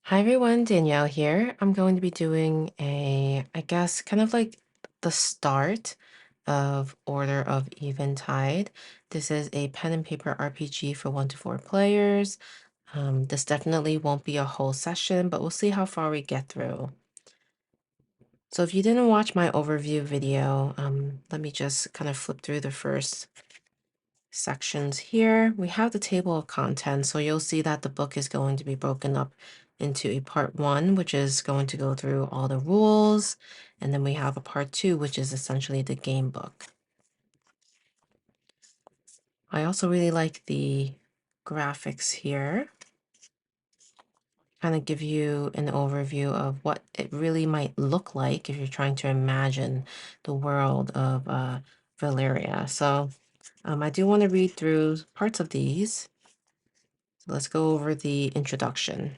Hi everyone, Danielle here. I'm going to be doing I guess, kind of like the start of Order of Eventide. This is a pen and paper RPG for 1 to 4 players. This definitely won't be a whole session, but we'll see how far we get through. So if you didn't watch my overview video, let me just kind of flip through the first sections here. We have the table of contents, so you'll see that the book is going to be broken up into a part 1, which is going to go through all the rules, and then we have a part 2, which is essentially the game book. I also really like the graphics here, kind of give you an overview of what it really might look like if you're trying to imagine the world of Valeria. So I do want to read through parts of these. So let's go over the introduction.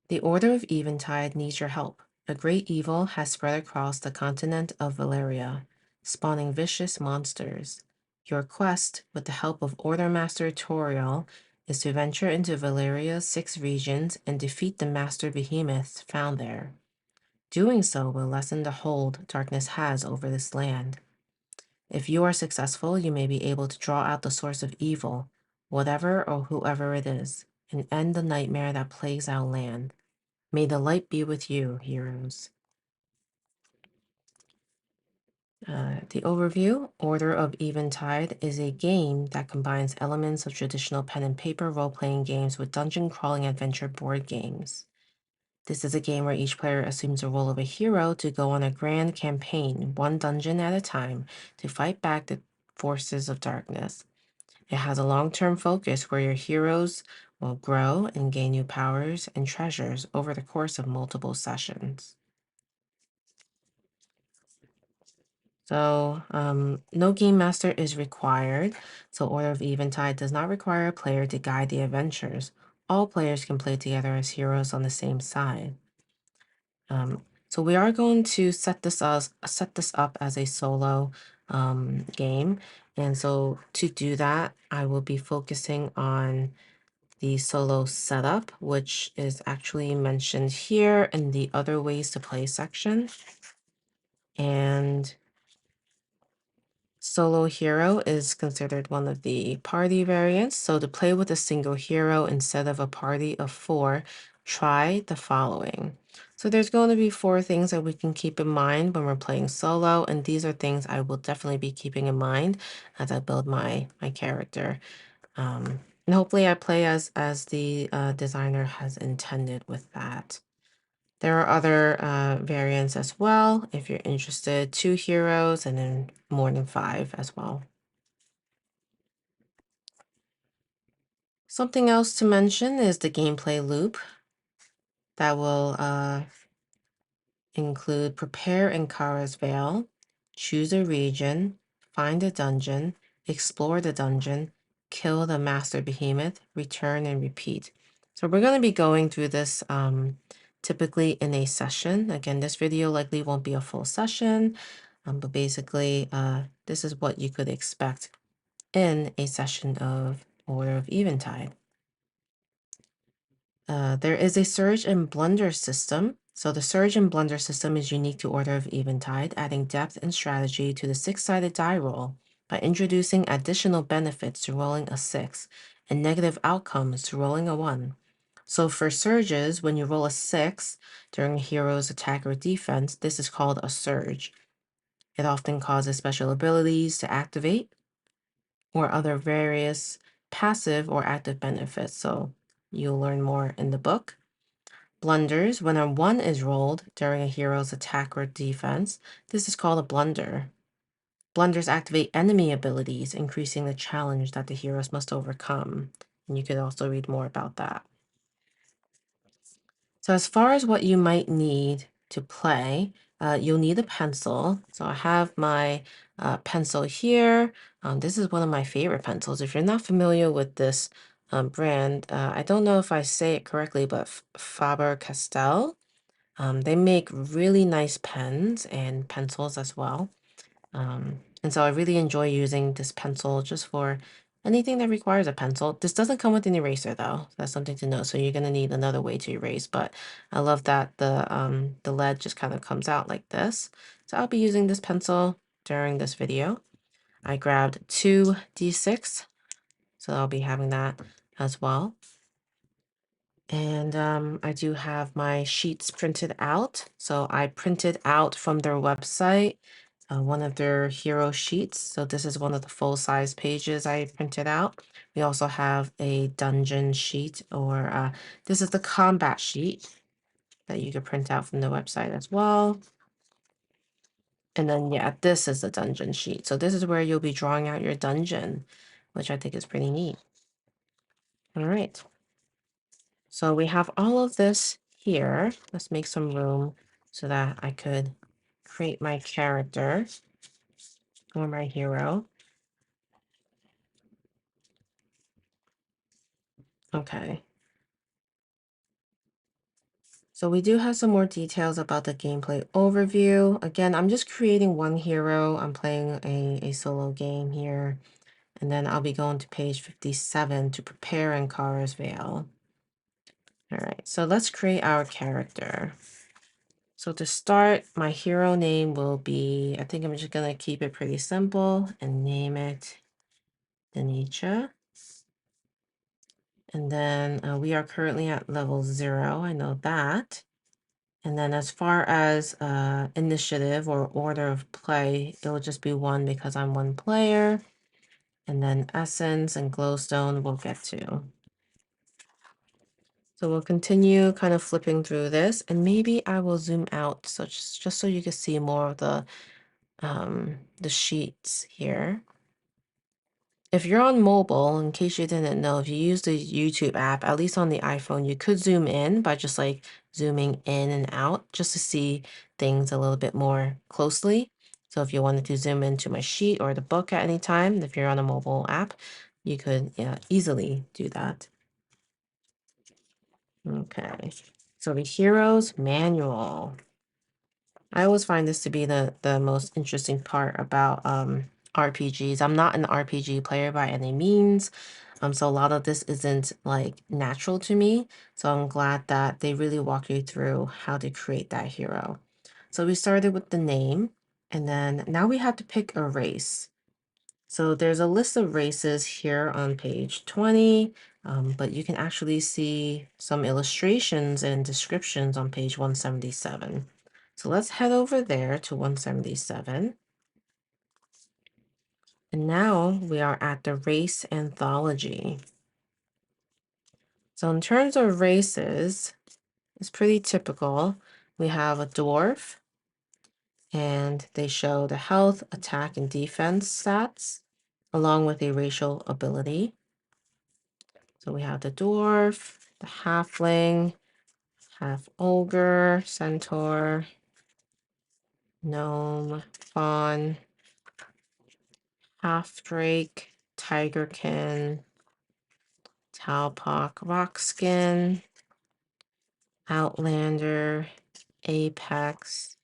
The Order of Eventide needs your help. A great evil has spread across the continent of Valeria, spawning vicious monsters. Your quest, with the help of Order Master Toriel, is to venture into Valeria's 6 regions and defeat the Master Behemoths found there. Doing so will lessen the hold darkness has over this land. If you are successful, you may be able to draw out the source of evil, whatever or whoever it is, and end the nightmare that plagues our land. May the light be with you, heroes. The overview, Order of Eventide, is a game that combines elements of traditional pen and paper role-playing games with dungeon crawling adventure board games. This is a game where each player assumes the role of a hero to go on a grand campaign, one dungeon at a time, to fight back the forces of darkness. It has a long-term focus where your heroes will grow and gain new powers and treasures over the course of multiple sessions. So, no game master is required. So, Order of Eventide does not require a player to guide the adventures. All players can play together as heroes on the same side. So we are going to set this up as a solo game, and so to do that, I will be focusing on the solo setup, which is actually mentioned here in the other ways to play section. And solo hero is considered one of the party variants. So to play with a single hero instead of a party of 4, try the following. So there's going to be 4 things that we can keep in mind when we're playing solo, and these are things I will definitely be keeping in mind as I build my character. And hopefully I play as the designer has intended with that. There are other variants as well, if you're interested, 2 heroes and then more than 5 as well. Something else to mention is the gameplay loop that will include prepare in Kara's Vale, choose a region, find a dungeon, explore the dungeon, kill the master behemoth, return and repeat. So we're going to be going through this typically in a session. Again, this video likely won't be a full session, but basically this is what you could expect in a session of Order of Eventide. There is a surge and blunder system. So the surge and blunder system is unique to Order of Eventide, adding depth and strategy to the 6-sided die roll by introducing additional benefits to rolling a 6 and negative outcomes to rolling a 1. So for surges, when you roll a 6 during a hero's attack or defense, this is called a surge. It often causes special abilities to activate or other various passive or active benefits. So you'll learn more in the book. Blunders, when a 1 is rolled during a hero's attack or defense, this is called a blunder. Blunders activate enemy abilities, increasing the challenge that the heroes must overcome. And you could also read more about that. So as far as what you might need to play, you'll need a pencil. So I have my pencil here. This is one of my favorite pencils. If you're not familiar with this brand, I don't know if I say it correctly, but Faber-Castell. They make really nice pens and pencils as well. And so I really enjoy using this pencil just for anything that requires a pencil. This doesn't come with an eraser though. That's something to know. So you're gonna need another way to erase, but I love that the lead just kind of comes out like this. So I'll be using this pencil during this video. I grabbed 2d6, so I'll be having that as well. And I do have my sheets printed out. So I printed out from their website one of their hero sheets. So this is one of the full-size pages I printed out. We also have a dungeon sheet, or this is the combat sheet that you could print out from the website as well. And then, yeah, this is the dungeon sheet. So this is where you'll be drawing out your dungeon, which I think is pretty neat. All right. So we have all of this here. Let's make some room so that I could create my character or my hero. Okay. So we do have some more details about the gameplay overview. Again, I'm just creating one hero. I'm playing a solo game here. And then I'll be going to page 57 to prepare in Kara's Vale. All right, so let's create our character. So to start, my hero name will be, I think I'm just gonna keep it pretty simple and name it DaniCha. And then we are currently at level 0, I know that. And then as far as initiative or order of play, it will just be 1 because I'm 1 player. And then essence and glowstone we'll get to. So we'll continue kind of flipping through this, and maybe I will zoom out so just so you can see more of the sheets here. If you're on mobile, in case you didn't know, if you use the YouTube app, at least on the iPhone, you could zoom in by just like zooming in and out just to see things a little bit more closely. So if you wanted to zoom into my sheet or the book at any time, if you're on a mobile app, you could, yeah, easily do that. Okay, so the hero's manual. I always find this to be the most interesting part about RPGs. I'm not an RPG player by any means, so a lot of this isn't like natural to me. So I'm glad that they really walk you through how to create that hero. So we started with the name, and then now we have to pick a race. So there's a list of races here on page 20, but you can actually see some illustrations and descriptions on page 177. So let's head over there to 177. And now we are at the race anthology. So in terms of races, it's pretty typical. We have a dwarf, and they show the health, attack, and defense stats, along with a racial ability. So we have the dwarf, the halfling, half ogre, centaur, gnome, faun, half drake, tigerkin, taupoc, rockskin, outlander, apex,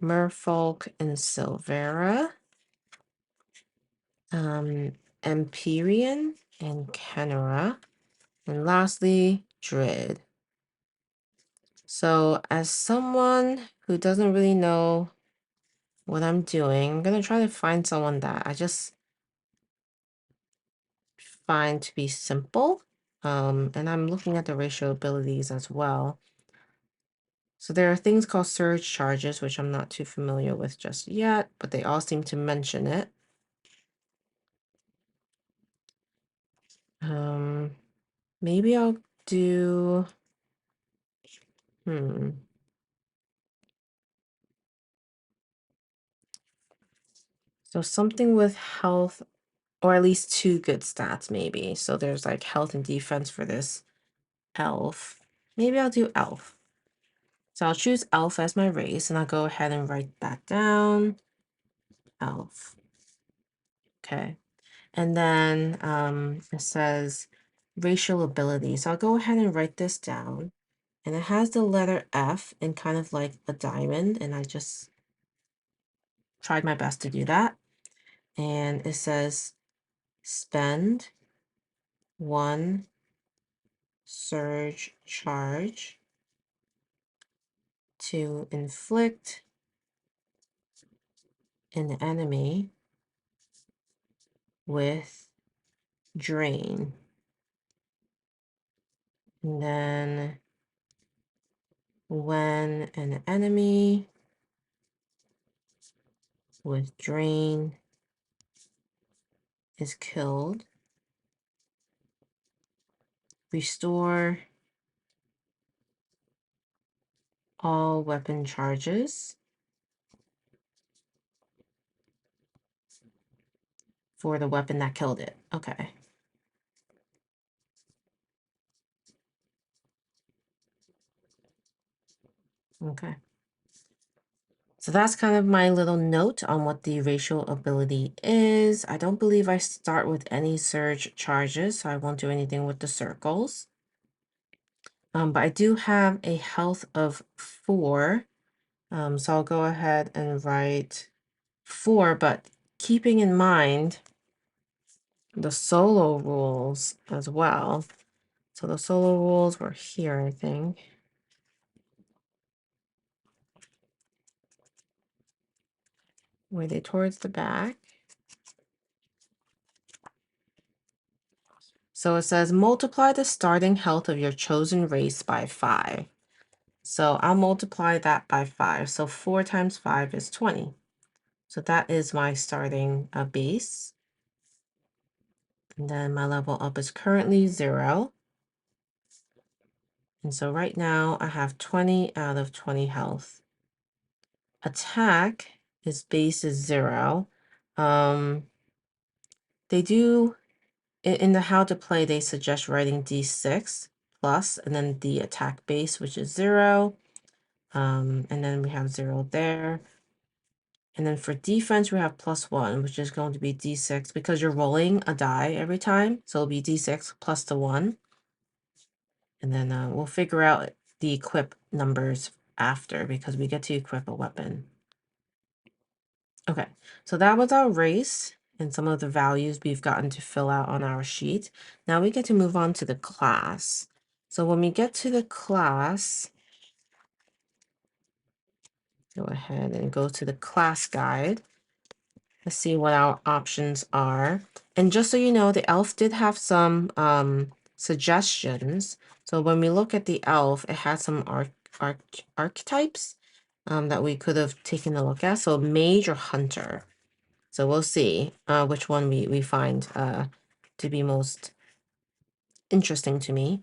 merfolk, and silvera, empyrean, and kenora, and lastly, druid. So as someone who doesn't really know what I'm doing, I'm gonna try to find someone that I just find to be simple. And I'm looking at the racial abilities as well. So there are things called surge charges, which I'm not too familiar with just yet, but they all seem to mention it. Maybe I'll do, so something with health, or at least 2 good stats, maybe. So there's like health and defense for this elf. Maybe I'll do elf. So I'll choose elf as my race, and I'll go ahead and write that down. Elf. Okay. And then it says racial ability. So I'll go ahead and write this down. And it has the letter F and kind of like a diamond. And I just tried my best to do that. And it says spend 1 surge charge to inflict an enemy with drain. And then when an enemy with drain is killed, restore all weapon charges for the weapon that killed it. Okay. Okay. So that's kind of my little note on what the racial ability is. I don't believe I start with any surge charges, so I won't do anything with the circles. But I do have a health of 4. So I'll go ahead and write 4, but keeping in mind the solo rules as well. So the solo rules were here, I think. Were they towards the back? So it says multiply the starting health of your chosen race by 5. So I'll multiply that by 5. So 4 times 5 is 20. So that is my starting base. And then my level up is currently 0. And so right now I have 20 out of 20 health. Attack is base is 0. They do, in the how to play, they suggest writing d6 plus, and then the attack base, which is 0. And then we have 0 there. And then for defense, we have +1, which is going to be d6 because you're rolling a die every time. So it'll be d6 plus the 1. And then we'll figure out the equip numbers after because we get to equip a weapon. Okay, so that was our race and some of the values we've gotten to fill out on our sheet. Now we get to move on to the class. So when we get to the class, go ahead and go to the class guide. Let's see what our options are. And just so you know, the elf did have some suggestions. So when we look at the elf, it had some archetypes that we could have taken a look at. So mage or hunter. So we'll see which one we find to be most interesting to me.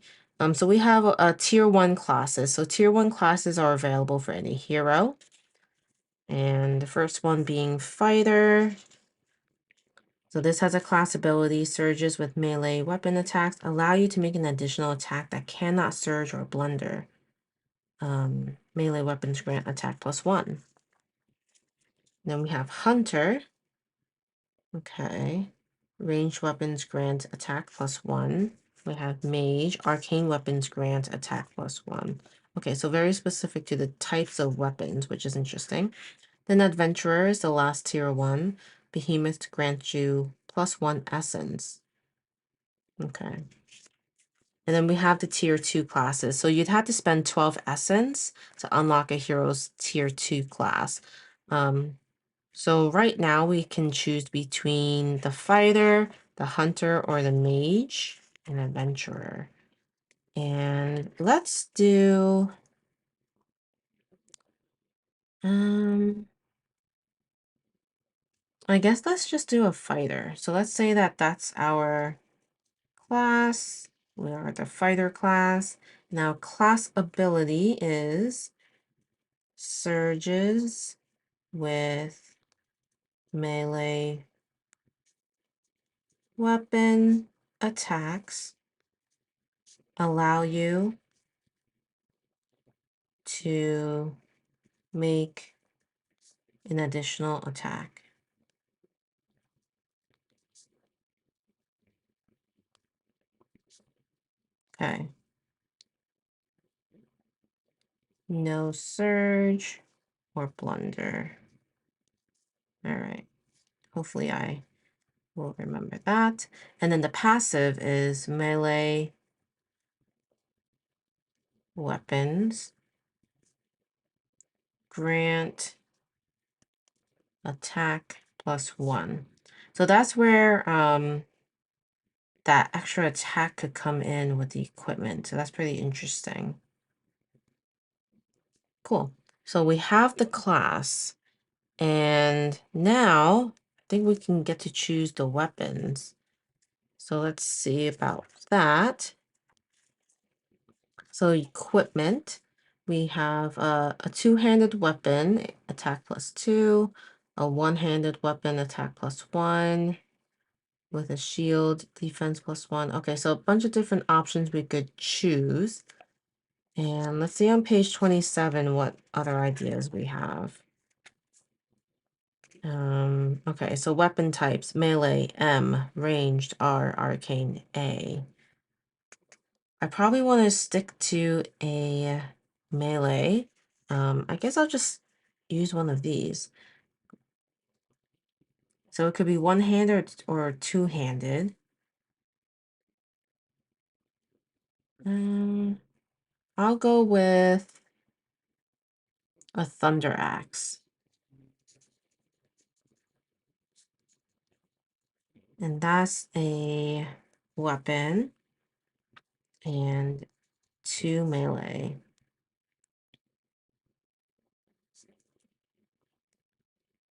So we have a tier 1 classes. So tier 1 classes are available for any hero. And the first one being fighter. So this has a class ability. Surges with melee weapon attacks allow you to make an additional attack that cannot surge or blunder. Melee weapons grant attack +1. Then we have hunter. Okay. Ranged weapons grant attack +1. We have mage. Arcane weapons grant attack +1. Okay, so very specific to the types of weapons, which is interesting. Then adventurer is the last tier 1. Behemoth grants you +1 essence. Okay. And then we have the tier 2 classes. So you'd have to spend 12 essence to unlock a hero's tier 2 class. So right now we can choose between the fighter, the hunter, or the mage, and adventurer. And let's do I guess let's just do a fighter. So let's say that that's our class. We are the fighter class. Now class ability is surges with melee weapon attacks allow you to make an additional attack. Okay. No surge or blunder. All right. Hopefully I We'll remember that. And then the passive is melee weapons. Grant attack +1. So that's where that extra attack could come in with the equipment. So that's pretty interesting. Cool. So we have the class, and now I think we can get to choose the weapons. So let's see about that. So equipment, we have a two-handed weapon, attack +2, a one-handed weapon, attack +1, with a shield, defense +1. Okay, so a bunch of different options we could choose. And let's see on page 27 what other ideas we have. Okay, so weapon types, melee, M, ranged, R, arcane, A. I probably want to stick to a melee. I guess I'll just use one of these. So it could be one-handed or two-handed. I'll go with a thunder axe. And that's a weapon and two melee.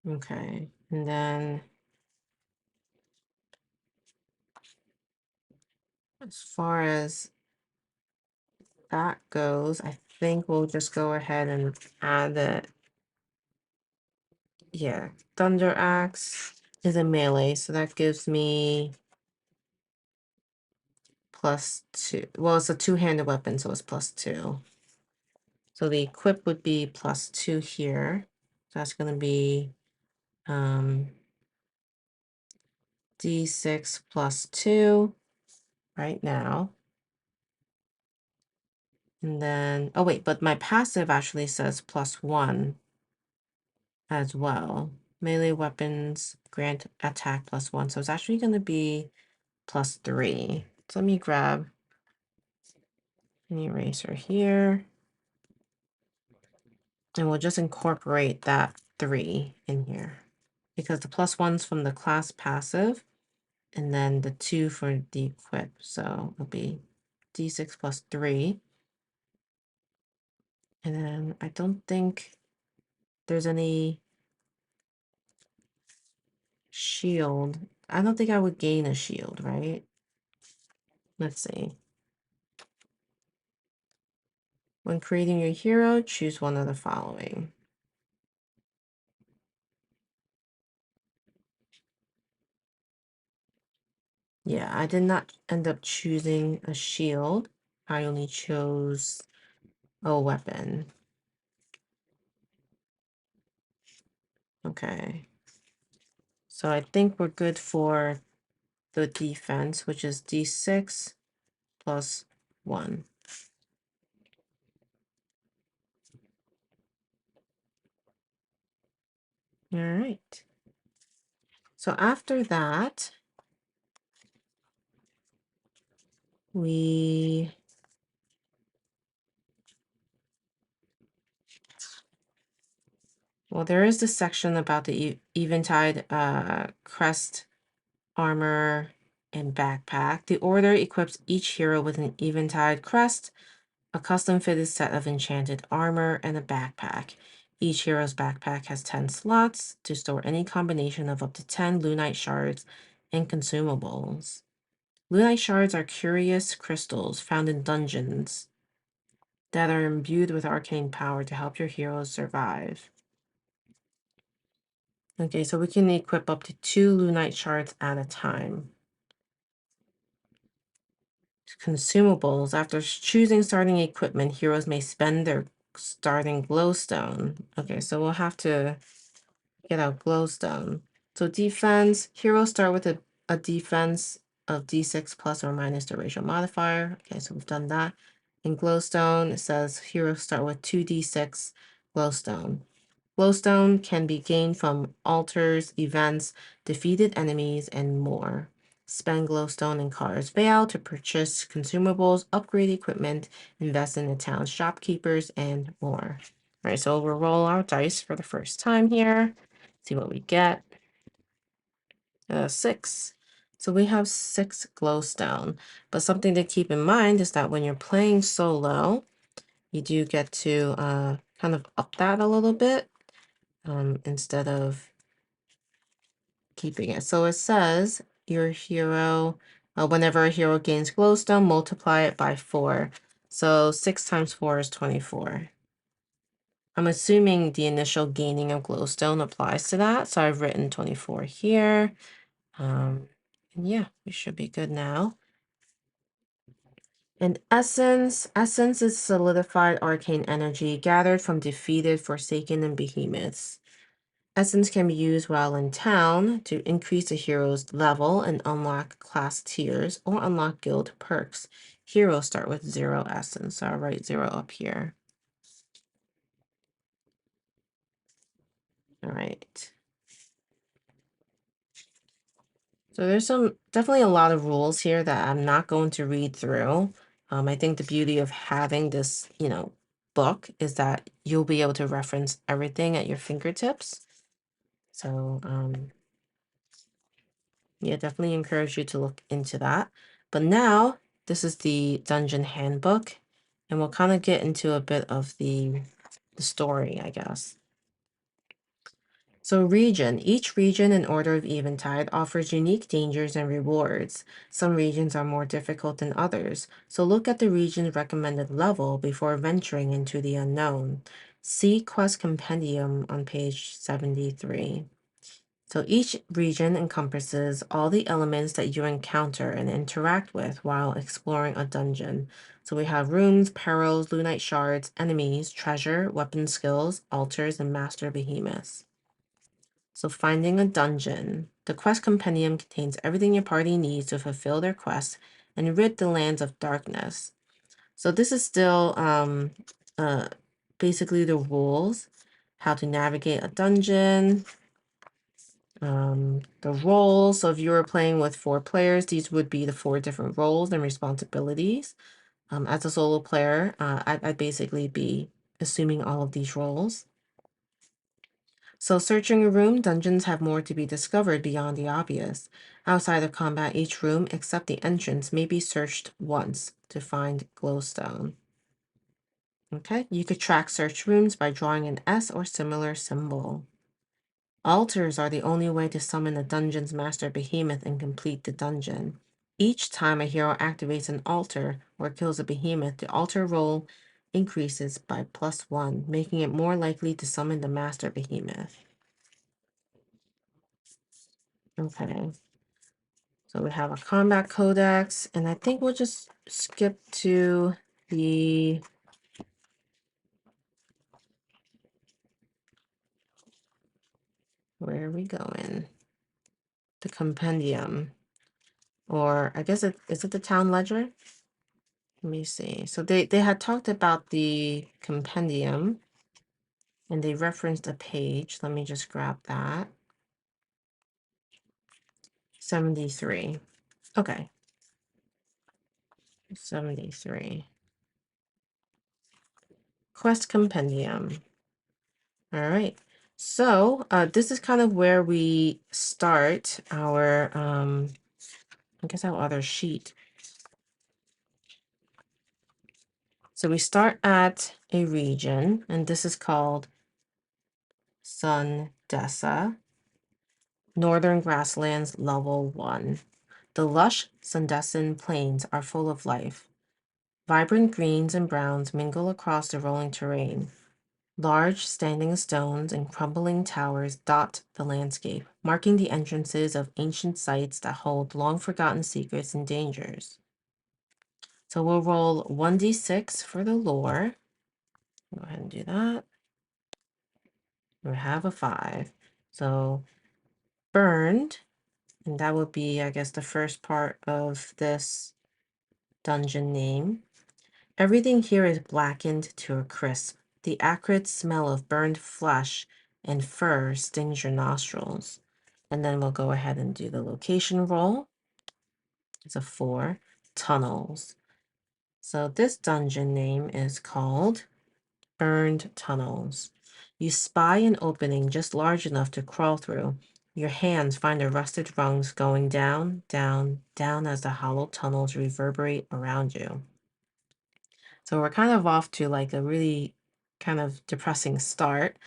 Okay, and then as far as that goes, I think we'll just go ahead and add the, yeah, thunder axe is a melee, so that gives me +2. Well, it's a two-handed weapon, so it's +2. So the equip would be +2 here. So that's going to be D6 +2 right now. And then, oh wait, but my passive actually says +1 as well. Melee weapons grant attack +1. So it's actually going to be +3. So let me grab an eraser here. And we'll just incorporate that 3 in here. Because the +1's from the class passive. And then the 2 for the equip. So it'll be D6 +3. And then I don't think there's any shield. I don't think I would gain a shield, right? Let's see. When creating your hero, choose one of the following. Yeah, I did not end up choosing a shield. I only chose a weapon. Okay. So I think we're good for the defense, which is D6 +1. All right. So after that, well, there is this section about the Eventide crest, armor, and backpack. The order equips each hero with an Eventide crest, a custom-fitted set of enchanted armor, and a backpack. Each hero's backpack has 10 slots to store any combination of up to 10 Lunite shards and consumables. Lunite shards are curious crystals found in dungeons that are imbued with arcane power to help your heroes survive. Okay, so we can equip up to 2 Lunite shards at a time. Consumables. After choosing starting equipment, heroes may spend their starting glowstone. Okay, so we'll have to get our glowstone. So defense, heroes start with a defense of D6 plus or minus the racial modifier. Okay, so we've done that. In glowstone, it says heroes start with 2d6 glowstone. Glowstone can be gained from altars, events, defeated enemies, and more. Spend glowstone in Kara's Vale to purchase consumables, upgrade equipment, invest in the town's shopkeepers, and more. All right, so we'll roll our dice for the first time here. See what we get. 6. So we have 6 glowstone. But something to keep in mind is that when you're playing solo, you do get to kind of up that a little bit instead of keeping it. So it says your hero, whenever a hero gains glowstone, multiply it by 4. So 6 times 4 is 24. I'm assuming the initial gaining of glowstone applies to that. So I've written 24 here. And yeah, we should be good now. And essence is solidified arcane energy gathered from defeated, forsaken, and behemoths. Essence can be used while in town to increase a hero's level and unlock class tiers or unlock guild perks. Heroes start with 0 essence, so I'll write 0 up here. All right. So there's definitely a lot of rules here that I'm not going to read through. I think the beauty of having this, book is that you'll be able to reference everything at your fingertips. So, yeah, definitely encourage you to look into that. But now, this is the dungeon handbook, and we'll kind of get into a bit of the story, I guess. So region. Each region in Order of Eventide offers unique dangers and rewards. Some regions are more difficult than others, so look at the region's recommended level before venturing into the unknown. See Quest Compendium on page 73. So each region encompasses all the elements that you encounter and interact with while exploring a dungeon. So we have rooms, perils, lunite shards, enemies, treasure, weapon skills, altars, and master behemoths. So finding a dungeon. The quest compendium contains everything your party needs to fulfill their quest and rid the lands of darkness. So this is still basically the rules, how to navigate a dungeon, the roles. So if you were playing with 4 players, these would be the 4 different roles and responsibilities. As a solo player, I'd basically be assuming all of these roles. So searching a room, dungeons have more to be discovered beyond the obvious. Outside of combat, each room, except the entrance, may be searched once to find glowstone. Okay, you could track search rooms by drawing an S or similar symbol. Altars are the only way to summon the dungeon's master behemoth and complete the dungeon. Each time a hero activates an altar or kills a behemoth, the altar roll increases by +1, making it more likely to summon the master behemoth. Okay. So we have a combat codex, and I think we'll just skip to the where are we going? The compendium. Or I guess is it the town ledger? Let me see. So they had talked about the compendium and they referenced a page. Let me just grab that. 73. Okay. 73. Quest compendium. All right. So this is kind of where we start our I guess our other sheet. So we start at a region, and this is called Sundesa, Northern Grasslands Level 1. The lush Sundesan plains are full of life. Vibrant greens and browns mingle across the rolling terrain. Large standing stones and crumbling towers dot the landscape, marking the entrances of ancient sites that hold long-forgotten secrets and dangers. So we'll roll 1d6 for the lore. Go ahead and do that. We have a 5. So burned, and that would be, I guess, the first part of this dungeon name. Everything here is blackened to a crisp. The acrid smell of burned flesh and fur stings your nostrils. And then we'll go ahead and do the location roll. It's a 4. Tunnels. So this dungeon name is called Burned Tunnels. You spy an opening just large enough to crawl through. Your hands find the rusted rungs going down, down, down as the hollow tunnels reverberate around you. So we're kind of off to like a really kind of depressing start.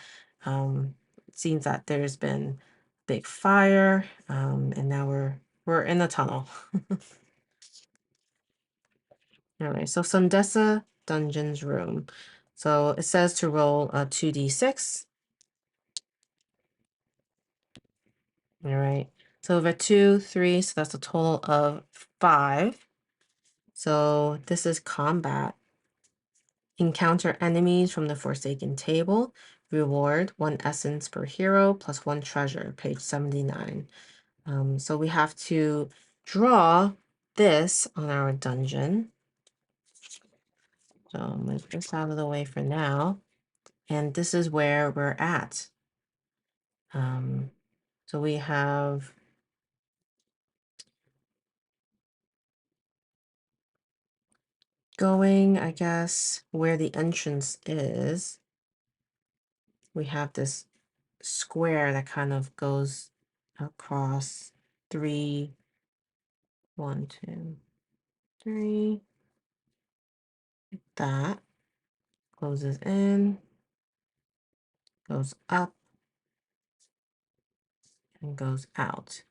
It seems that there's been big fire, and now we're in the tunnel. All right, so Sundesa Dungeons Room. So it says to roll a 2d6. All right, so we have a 2, 3, so that's a total of 5. So this is combat. Encounter enemies from the Forsaken table. Reward 1 essence per hero plus 1 treasure, page 79. So we have to draw this on our dungeon. So move this out of the way for now. And this is where we're at. So we have going, I guess, where the entrance is. We have this square that kind of goes across 3, 1, 2, 3. That closes in, goes up, and goes out.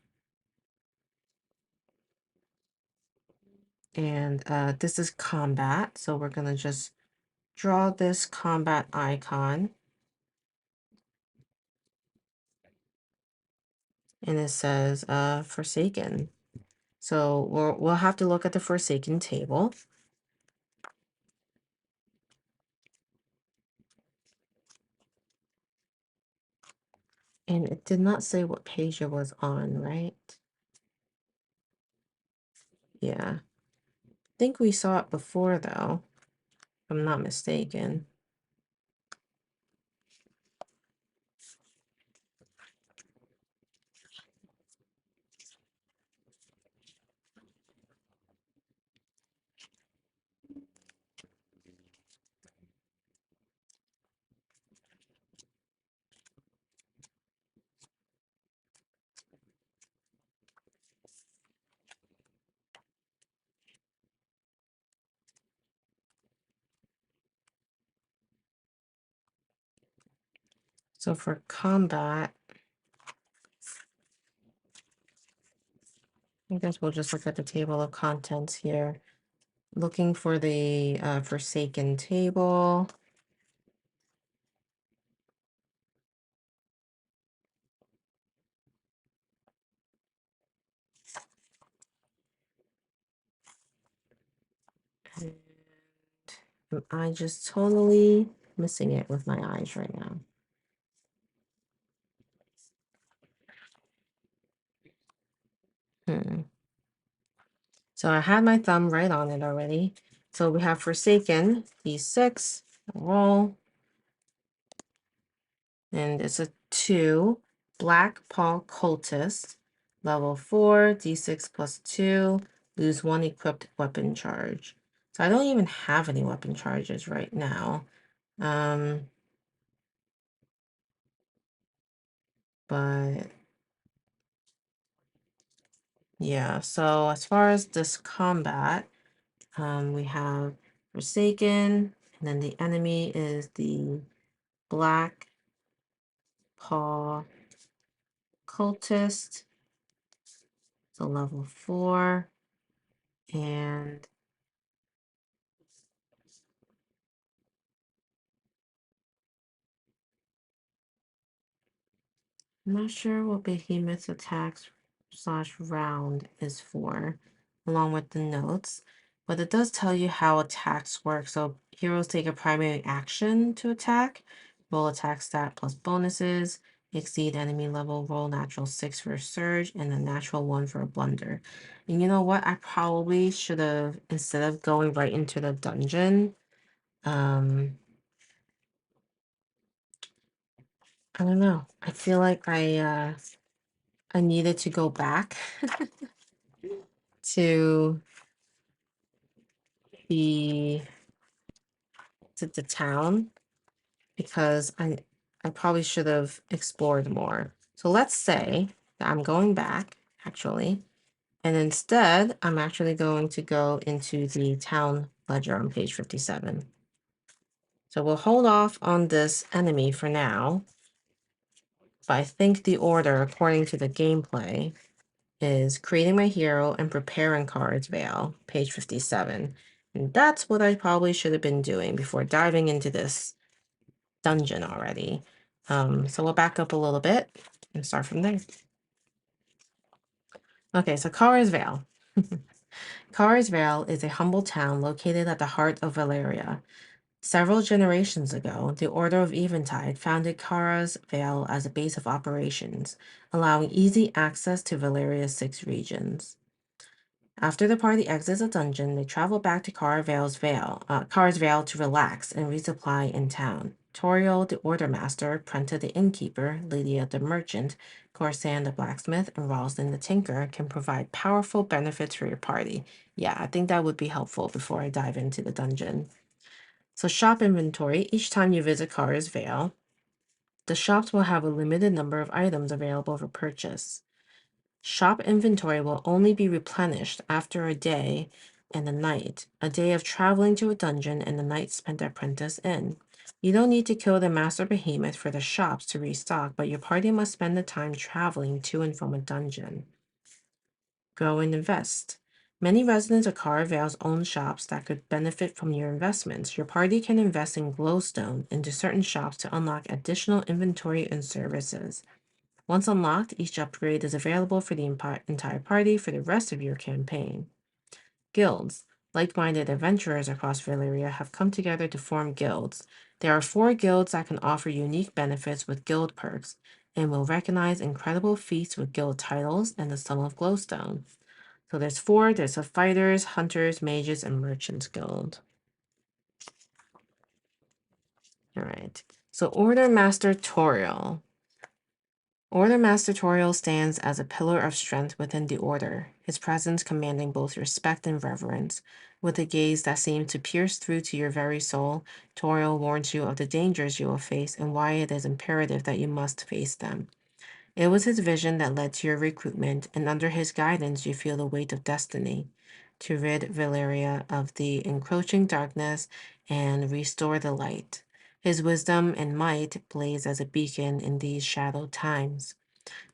And this is combat, so we're going to just draw this combat icon. And it says Forsaken. So we'll have to look at the Forsaken table. And it did not say what page it was on, right? Yeah. I think we saw it before, though, if I'm not mistaken. So for combat, I guess we'll just look at the table of contents here. Looking for the Forsaken table. And am I just totally missing it with my eyes right now? So I had my thumb right on it already. So we have Forsaken, D6, roll. And it's a 2. Black Paw Cultist, level 4, D6 plus 2, lose 1 equipped weapon charge. So I don't even have any weapon charges right now. But yeah, so as far as this combat, we have Forsaken, and then the enemy is the Black Paw Cultist. So level 4. And I'm not sure what Behemoth's attacks slash round is for, along with the notes, but it does tell you how attacks work. So heroes take a primary action to attack, roll attack stat plus bonuses, exceed enemy level, roll natural 6 for a surge, and a natural 1 for a blunder. And you know what? I probably should have, instead of going right into the dungeon, I don't know. I feel like I needed to go back to the the town because I probably should have explored more. So let's say that I'm going back actually, and instead I'm actually going to go into the town ledger on page 57. So we'll hold off on this enemy for now, but I think the order according to the gameplay is creating my hero and preparing Kara's Vale, page 57. And that's what I probably should have been doing before diving into this dungeon already. So we'll back up a little bit and start from there. Okay, so Kara's Vale. Kara's Vale is a humble town located at the heart of Valeria. Several generations ago, the Order of Eventide founded Kara's Vale as a base of operations, allowing easy access to Valeria's 6 regions. After the party exits a dungeon, they travel back to Kara's Vale to relax and resupply in town. Toriel, the Order Master, Prenta the Innkeeper, Lydia the Merchant, Corsan the Blacksmith, and Ralston the Tinker can provide powerful benefits for your party. Yeah, I think that would be helpful before I dive into the dungeon. So shop inventory. Each time you visit Kara's Vale, the shops will have a limited number of items available for purchase. Shop inventory will only be replenished after a day and a night, a day of traveling to a dungeon and a night spent at Prentice Inn. You don't need to kill the master behemoth for the shops to restock, but your party must spend the time traveling to and from a dungeon. Go and invest. Many residents of Kara Vale's own shops that could benefit from your investments. Your party can invest in glowstone into certain shops to unlock additional inventory and services. Once unlocked, each upgrade is available for the entire party for the rest of your campaign. Guilds. Like-minded adventurers across Valeria have come together to form guilds. There are 4 guilds that can offer unique benefits with guild perks and will recognize incredible feats with guild titles and the Sum of Glowstone. So there's 4. There's a Fighters, Hunters, Mages, and Merchants Guild. All right. So Order Master Toriel. Order Master Toriel stands as a pillar of strength within the Order, his presence commanding both respect and reverence. With a gaze that seems to pierce through to your very soul, Toriel warns you of the dangers you will face and why it is imperative that you must face them. It was his vision that led to your recruitment, and under his guidance you feel the weight of destiny to rid Valeria of the encroaching darkness and restore the light. His wisdom and might blaze as a beacon in these shadowed times.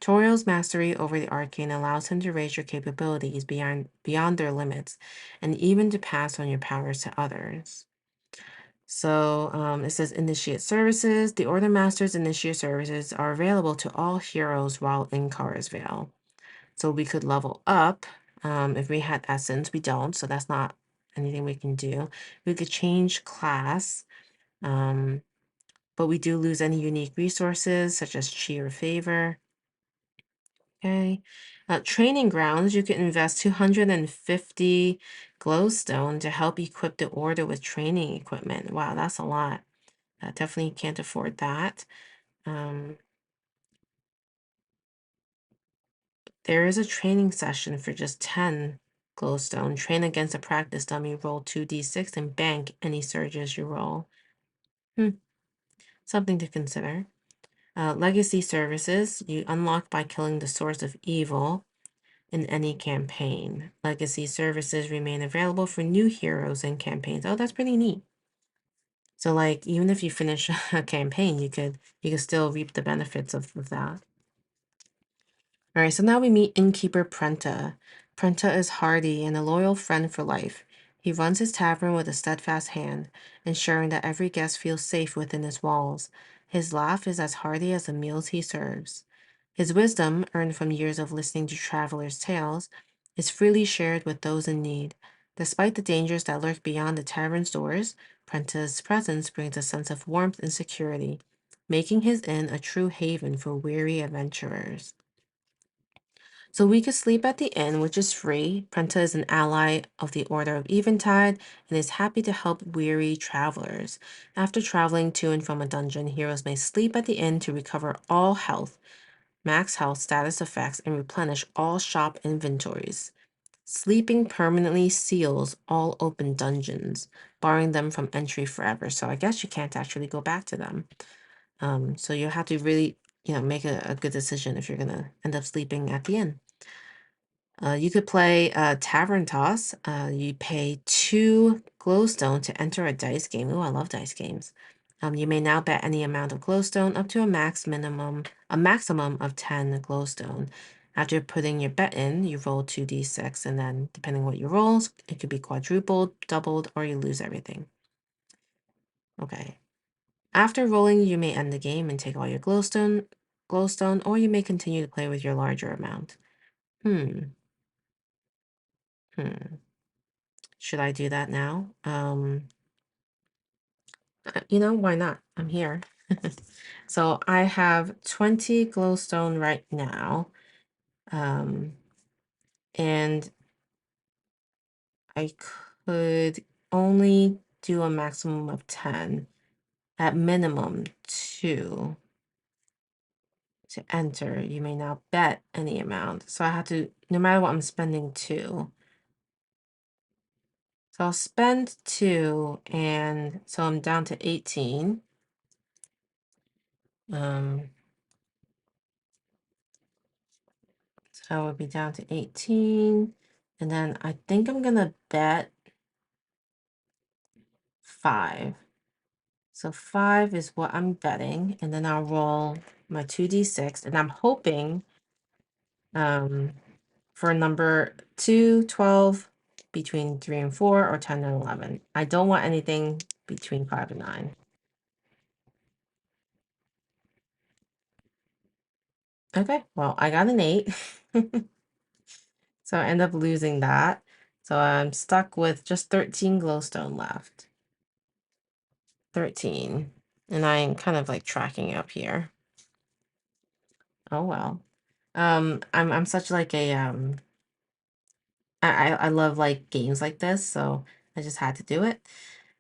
Toriel's mastery over the arcane allows him to raise your capabilities beyond their limits, and even to pass on your powers to others. So it says initiate services. The Order Master's initiate services are available to all heroes while in Kara's Vale. So we could level up if we had essence. We don't, so that's not anything we can do. We could change class, but we do lose any unique resources such as chi or favor. Okay. Training grounds, you can invest 250 glowstone to help equip the order with training equipment. Wow, that's a lot. Definitely can't afford that. There is a training session for just 10 glowstone. Train against a practice dummy, roll 2d6 and bank any surges you roll. Something to consider. Legacy services, you unlock by killing the source of evil in any campaign. Legacy services remain available for new heroes and campaigns. Oh, that's pretty neat. So like even if you finish a campaign, you could still reap the benefits of that. All right, so now we meet innkeeper Prenta. Prenta is hardy and a loyal friend for life. He runs his tavern with a steadfast hand, ensuring that every guest feels safe within his walls. His laugh is as hearty as the meals he serves. His wisdom, earned from years of listening to travelers' tales, is freely shared with those in need. Despite the dangers that lurk beyond the tavern's doors, Prenta's presence brings a sense of warmth and security, making his inn a true haven for weary adventurers. So we could sleep at the inn, which is free. Prenta is an ally of the Order of Eventide and is happy to help weary travelers. After traveling to and from a dungeon, heroes may sleep at the inn to recover all health, max health, status effects, and replenish all shop inventories. Sleeping permanently seals all open dungeons, barring them from entry forever. So I guess you can't actually go back to them. So you have to really, make a good decision if you're gonna end up sleeping at the inn. You could play Tavern Toss. You pay 2 glowstone to enter a dice game. Ooh, I love dice games. You may now bet any amount of glowstone up to a maximum of 10 glowstone. After putting your bet in, you roll 2d6, and then depending what you roll, it could be quadrupled, doubled, or you lose everything. Okay. After rolling, you may end the game and take all your glowstone, or you may continue to play with your larger amount. Hmm. Should I do that now? Why not? I'm here. So I have 20 glowstone right now. And I could only do a maximum of 10, at minimum 2 to enter. You may now bet any amount. So I have to, no matter what, I'm spending 2. So I'll spend 2, and so I'm down to 18. So I would be down to 18. And then I think I'm gonna bet 5. So 5 is what I'm betting, and then I'll roll my 2d6, and I'm hoping for number 2, 12, between 3 and 4, or 10 and 11. I don't want anything between 5 and 9. Okay, well, I got an 8. So I end up losing that. So I'm stuck with just 13 glowstone left. 13. And I'm kind of like tracking up here. Oh well. I'm such like a I love like games like this, so I just had to do it.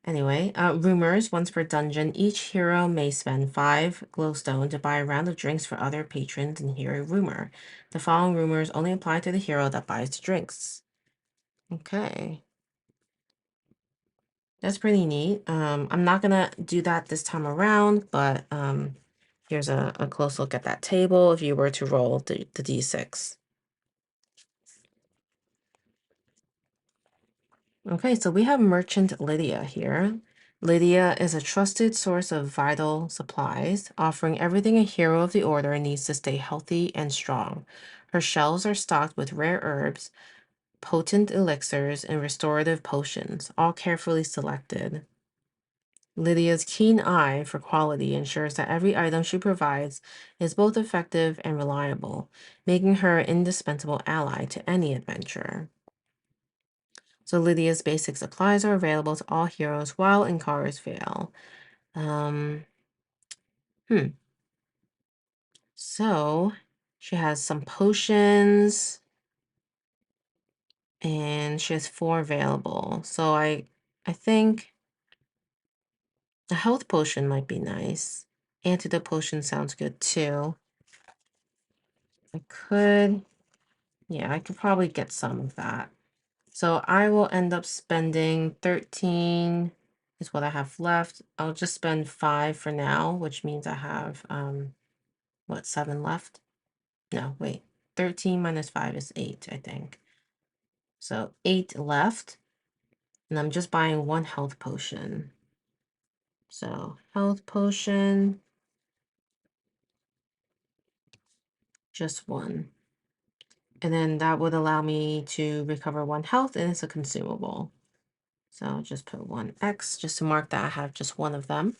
Anyway, rumors, once per dungeon, each hero may spend 5 glowstone to buy a round of drinks for other patrons and hear a rumor. The following rumors only apply to the hero that buys the drinks. Okay. That's pretty neat. I'm not gonna do that this time around, but here's a close look at that table if you were to roll the d6. Okay, so we have Merchant Lydia here. Lydia is a trusted source of vital supplies, offering everything a hero of the order needs to stay healthy and strong. Her shelves are stocked with rare herbs, potent elixirs, and restorative potions, all carefully selected. Lydia's keen eye for quality ensures that every item she provides is both effective and reliable, making her an indispensable ally to any adventure. So Lydia's basic supplies are available to all heroes while Inkaras fail. Um, hmm. So she has some potions and she has 4 available. So I think a health potion might be nice. Antidote potion sounds good too. I could probably get some of that. So I will end up spending 13 is what I have left. I'll just spend 5 for now, which means I have, 7 left? No, wait. 13 minus 5 is 8, I think. So 8 left, and I'm just buying 1 health potion. So health potion, just 1. And then that would allow me to recover 1 health, and it's a consumable. So I'll just put 1x just to mark that I have just 1 of them.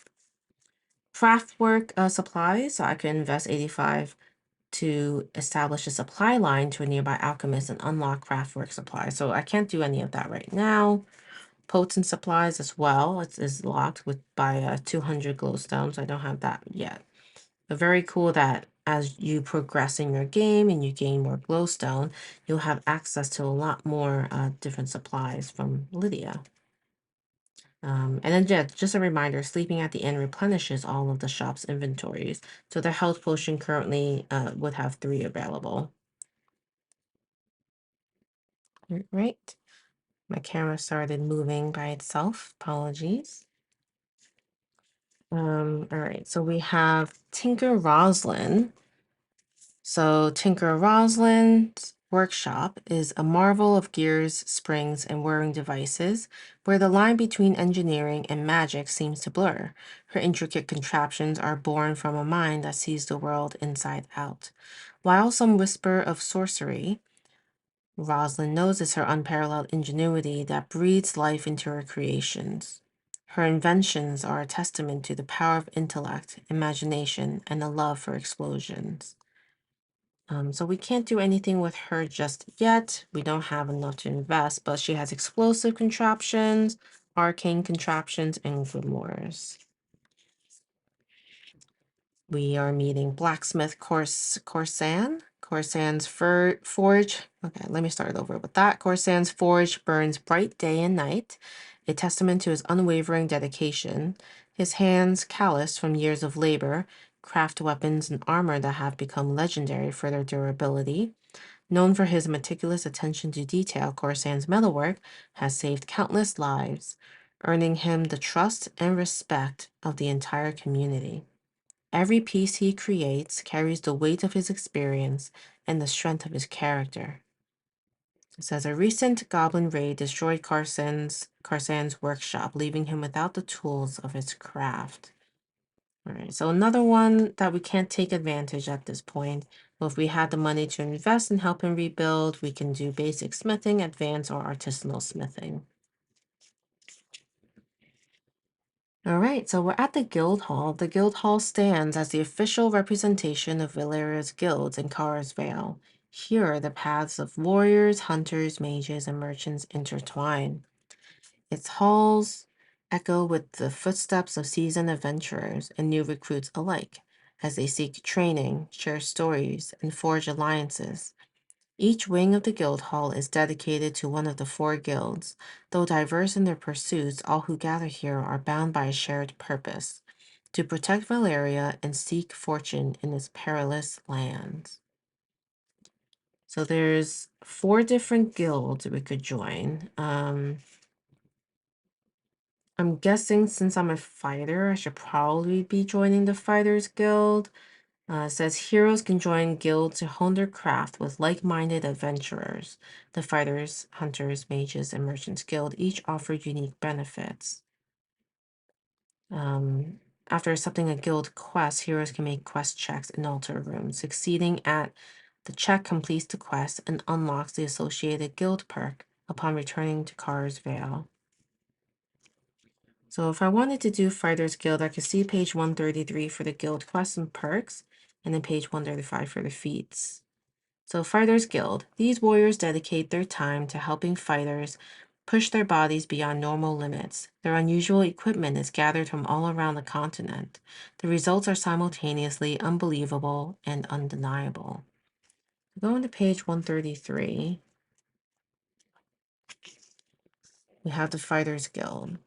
Craftwork supplies, so I could invest 85 to establish a supply line to a nearby alchemist and unlock craftwork supplies. So I can't do any of that right now. Potent supplies as well. It is locked by 200 glowstone, so I don't have that yet. But very cool that as you progress in your game and you gain more glowstone, you'll have access to a lot more different supplies from Lydia. And then just a reminder, sleeping at the inn replenishes all of the shop's inventories. So the health potion currently would have 3 available. Right. My camera started moving by itself. Apologies. All right, so we have Tinker Roslyn. So Tinker Roslin's workshop is a marvel of gears, springs, and whirring devices, where the line between engineering and magic seems to blur. Her intricate contraptions are born from a mind that sees the world inside out. While some whisper of sorcery, Roslyn knows it's her unparalleled ingenuity that breathes life into her creations. Her inventions are a testament to the power of intellect, imagination, and a love for explosions. So we can't do anything with her just yet. We don't have enough to invest, but she has explosive contraptions, arcane contraptions, and grimoires. We are meeting blacksmith Corsan. Corsan's forge. Okay, let me start over with that. Corsan's forge burns bright day and night, a testament to his unwavering dedication. His hands, calloused from years of labor, craft weapons and armor that have become legendary for their durability. Known for his meticulous attention to detail, Corsan's metalwork has saved countless lives, earning him the trust and respect of the entire community. Every piece he creates carries the weight of his experience and the strength of his character. It says a recent goblin raid destroyed Carsan's workshop, leaving him without the tools of his craft. All right, so another one that we can't take advantage at this point. Well, if we had the money to invest and help him rebuild, we can do basic smithing, advanced, or artisanal smithing. All right, so we're at the guild hall. The guild hall stands as the official representation of Valeria's guilds in Kara's Vale. Here, the paths of warriors, hunters, mages, and merchants intertwine. Its halls echo with the footsteps of seasoned adventurers and new recruits alike as they seek training, share stories, and forge alliances. Each wing of the guild hall is dedicated to one of the 4 guilds. Though diverse in their pursuits, all who gather here are bound by a shared purpose: to protect Valeria and seek fortune in its perilous lands. So there's 4 different guilds we could join. I'm guessing since I'm a fighter, I should probably be joining the Fighters Guild. It says heroes can join guilds to hone their craft with like-minded adventurers. The Fighters, Hunters, Mages, and Merchants Guild each offer unique benefits. After accepting a guild quest, heroes can make quest checks in altar rooms. Succeeding at the check completes the quest and unlocks the associated guild perk upon returning to Kara's Vale. So if I wanted to do Fighters Guild, I could see page 133 for the guild quests and perks, and then page 135 for the feats. So Fighters Guild. These warriors dedicate their time to helping fighters push their bodies beyond normal limits. Their unusual equipment is gathered from all around the continent. The results are simultaneously unbelievable and undeniable. Going to page 133, we have the Fighters Guild.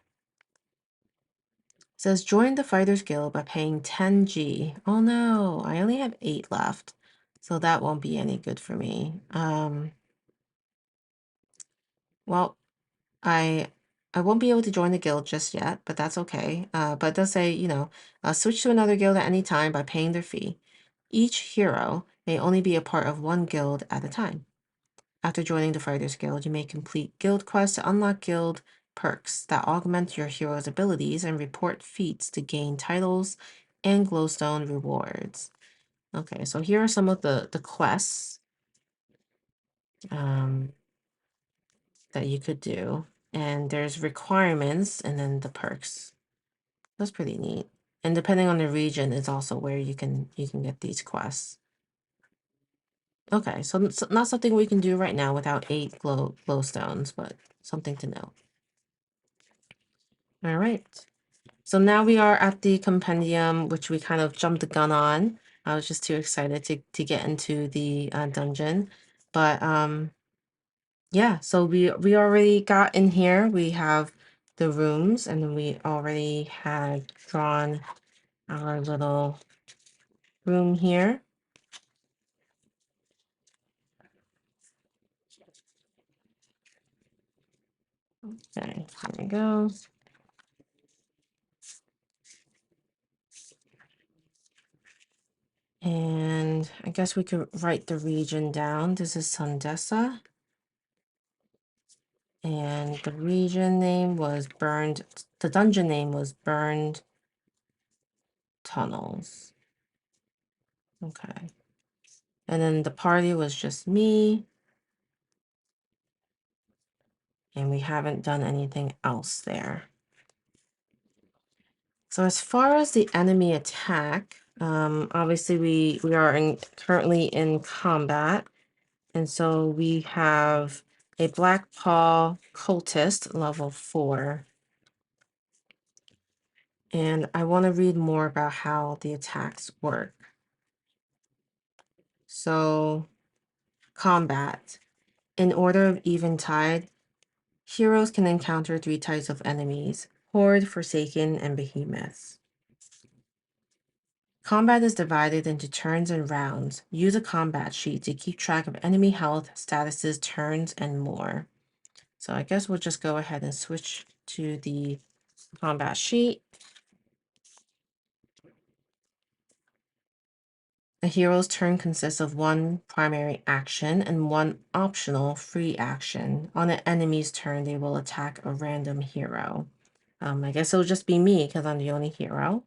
It says join the Fighters Guild by paying 10G. Oh no, I only have 8 left, so that won't be any good for me. Well, I won't be able to join the guild just yet, but that's okay. But it does say, switch to another guild at any time by paying their fee. Each hero may only be a part of one guild at a time. After joining the Fighters Guild, you may complete guild quests to unlock guild perks that augment your hero's abilities and report feats to gain titles and glowstone rewards. Okay, so here are some of the quests that you could do. And there's requirements and then the perks. That's pretty neat. And depending on the region is also where you can get these quests. Okay, so it's not something we can do right now without 8 glowstones, but something to know. All right. So now we are at the compendium, which we kind of jumped the gun on. I was just too excited to get into the dungeon. But yeah, so we already got in here. We have the rooms, and then we already had drawn our little room here. Okay, there we go. And I guess we could write the region down. This is Sundesa. And the region name was Burned, the dungeon name was Burned Tunnels. Okay. And then the party was just me. And we haven't done anything else there. So as far as the enemy attack, obviously we are currently in combat. And so we have a Black Paw Cultist, level 4. And I want to read more about how the attacks work. So, combat. In order of Eventide, heroes can encounter 3 types of enemies: Horde, Forsaken, and Behemoths. Combat is divided into turns and rounds. Use a combat sheet to keep track of enemy health, statuses, turns, and more. So I guess we'll just go ahead and switch to the combat sheet. A hero's turn consists of 1 primary action and 1 optional free action. On an enemy's turn, they will attack a random hero. I guess it'll just be me because I'm the only hero.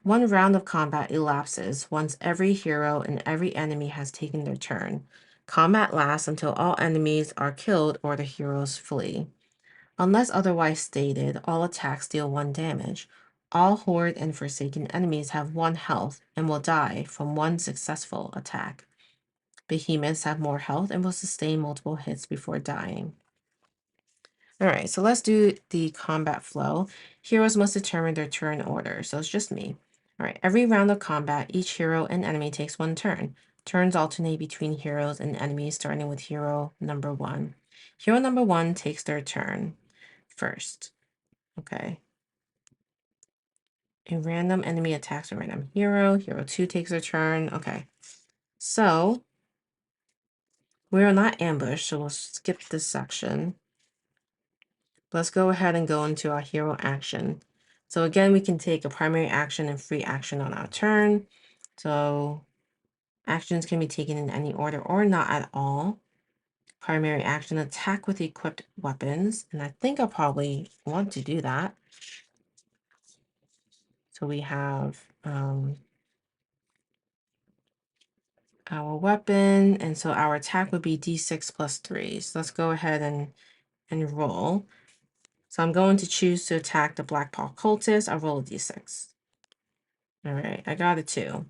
1 round of combat elapses once every hero and every enemy has taken their turn. Combat lasts until all enemies are killed or the heroes flee. Unless otherwise stated, all attacks deal 1 damage. All Horde and Forsaken enemies have 1 health and will die from 1 successful attack. Behemoths have more health and will sustain multiple hits before dying. Alright, so let's do the combat flow. Heroes must determine their turn order, so it's just me. Alright, every round of combat, each hero and enemy takes 1 turn. Turns alternate between heroes and enemies, starting with hero number 1. Hero number 1 takes their turn first. Okay. A random enemy attacks a random hero. Hero 2 takes a turn. Okay. So we are not ambushed, so we'll skip this section. Let's go ahead and go into our hero action. So again, we can take a primary action and free action on our turn. So actions can be taken in any order or not at all. Primary action, attack with equipped weapons. And I think I'll probably want to do that. So we have our weapon, and so our attack would be d6 plus 3. So let's go ahead and roll. So I'm going to choose to attack the Black Paw Cultist. I'll roll a d6. All right, I got a 2.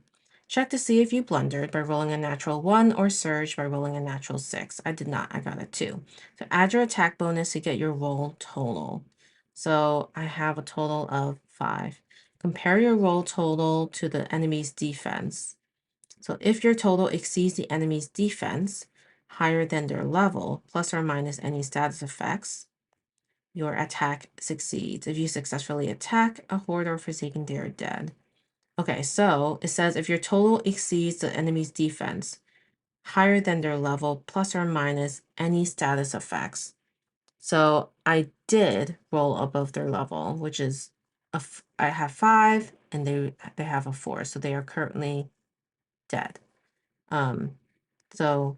Check to see if you blundered by rolling a natural 1 or surge by rolling a natural 6. I did not. I got a 2. So add your attack bonus to get your roll total. So I have a total of 5. Compare your roll total to the enemy's defense. So if your total exceeds the enemy's defense, higher than their level, plus or minus any status effects, your attack succeeds. If you successfully attack a Horde or Forsaken, they are dead. Okay, so it says if your total exceeds the enemy's defense, higher than their level, plus or minus any status effects. So I did roll above their level, which is I have 5 and they have a 4, so they are currently dead. So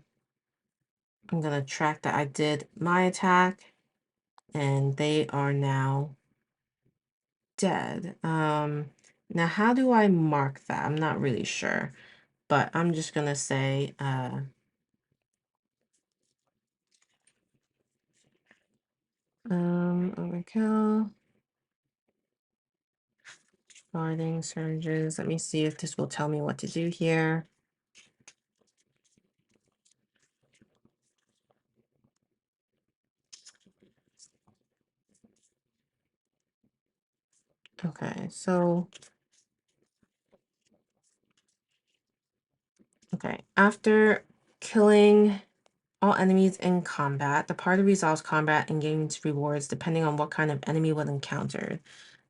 I'm gonna track that I did my attack and they are now dead. Now how do I mark that? I'm not really sure, but I'm just gonna say overkill, guarding surges. Let me see if this will tell me what to do here. Okay, so Okay, after killing all enemies in combat, the party resolves combat and gains rewards depending on what kind of enemy was encountered.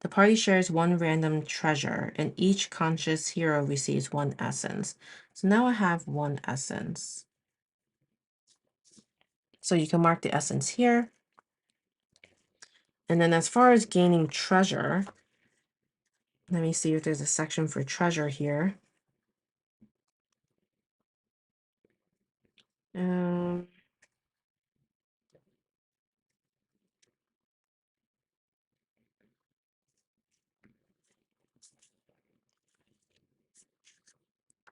The party shares one random treasure, and each conscious hero receives one essence. So now I have one essence. So you can mark the essence here. And then as far as gaining treasure, let me see if there's a section for treasure here. Um,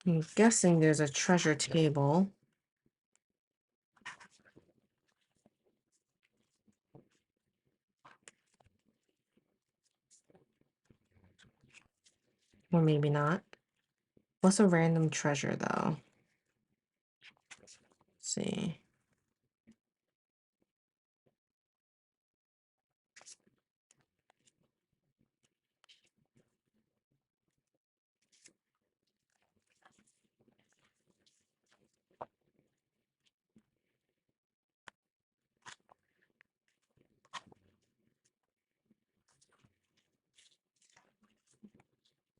I'm guessing there's a treasure table. Or maybe not. What's a random treasure though? Let's see.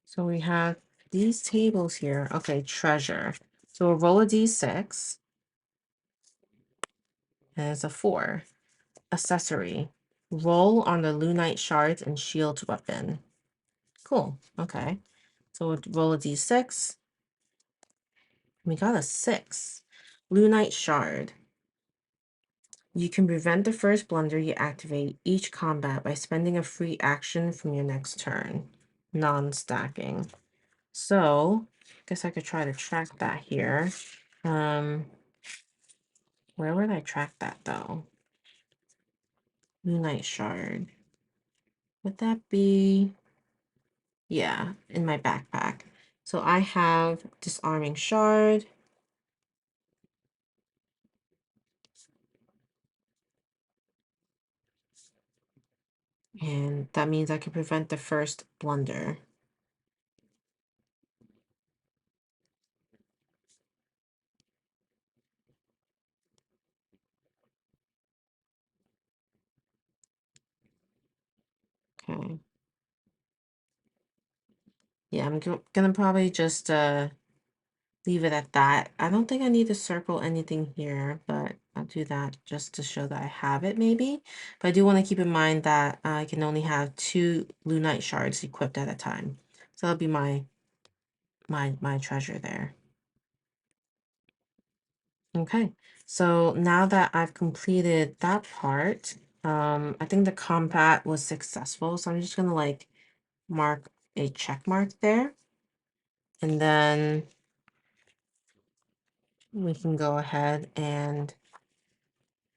So we have these tables here. Okay, treasure. So we'll roll a d6. And it's a 4. Accessory. Roll on the Lunite shards and shield weapon. Cool. Okay. So we'll roll a d6. We got a 6. Lunite shard. You can prevent the first blunder you activate each combat by spending a free action from your next turn. Non-stacking. So, I guess I could try to track that here. Where would I track that though? Moonlight shard. Would that be? Yeah, in my backpack. So I have disarming shard. And that means I can prevent the first blunder. Okay. Yeah, I'm gonna probably just leave it at that. I don't think I need to circle anything here, but I'll do that just to show that I have it maybe. But I do want to keep in mind that I can only have 2 Lunite shards equipped at a time. So that'll be my treasure there. Okay, so now that I've completed that part, I think the combat was successful. So I'm just gonna like mark a check mark there. And then we can go ahead and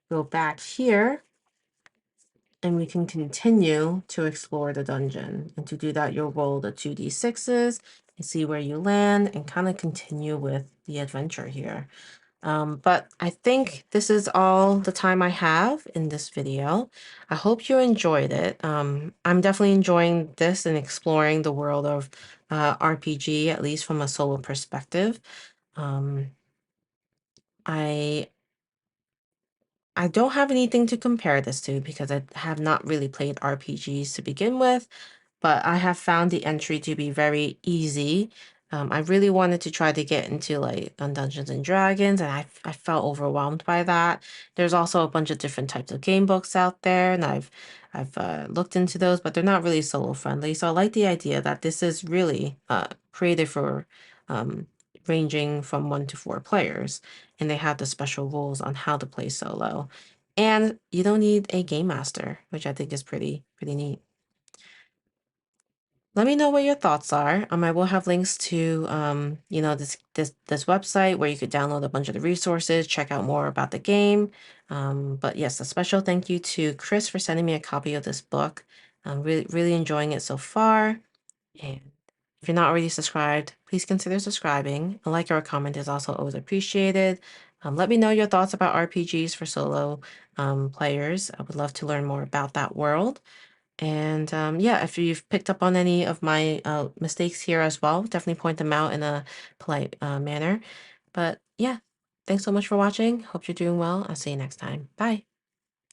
go back here and we can continue to explore the dungeon. And to do that, you'll roll the 2d6s and see where you land and kind of continue with the adventure here. But I think this is all the time I have in this video. I hope you enjoyed it. I'm definitely enjoying this and exploring the world of RPG, at least from a solo perspective. Um, I I don't have anything to compare this to because I have not really played RPGs to begin with, but I have found the entry to be very easy. I really wanted to try to get into like on Dungeons and Dragons, and I felt overwhelmed by that. There's also a bunch of different types of game books out there, and I've looked into those, but they're not really solo friendly. So I like the idea that this is really created for um, ranging from 1 to 4 players, and they have the special rules on how to play solo. And you don't need a game master, which I think is pretty neat. Let me know what your thoughts are. I will have links to this website where you could download a bunch of the resources, check out more about the game. But yes, a special thank you to Chris for sending me a copy of this book. I'm really enjoying it so far. And if you're not already subscribed, please consider subscribing. A like or a comment is also always appreciated. Let me know your thoughts about RPGs for solo players. I would love to learn more about that world. And yeah, if you've picked up on any of my mistakes here as well, definitely point them out in a polite manner. But yeah, thanks so much for watching. Hope you're doing well. I'll see you next time. Bye.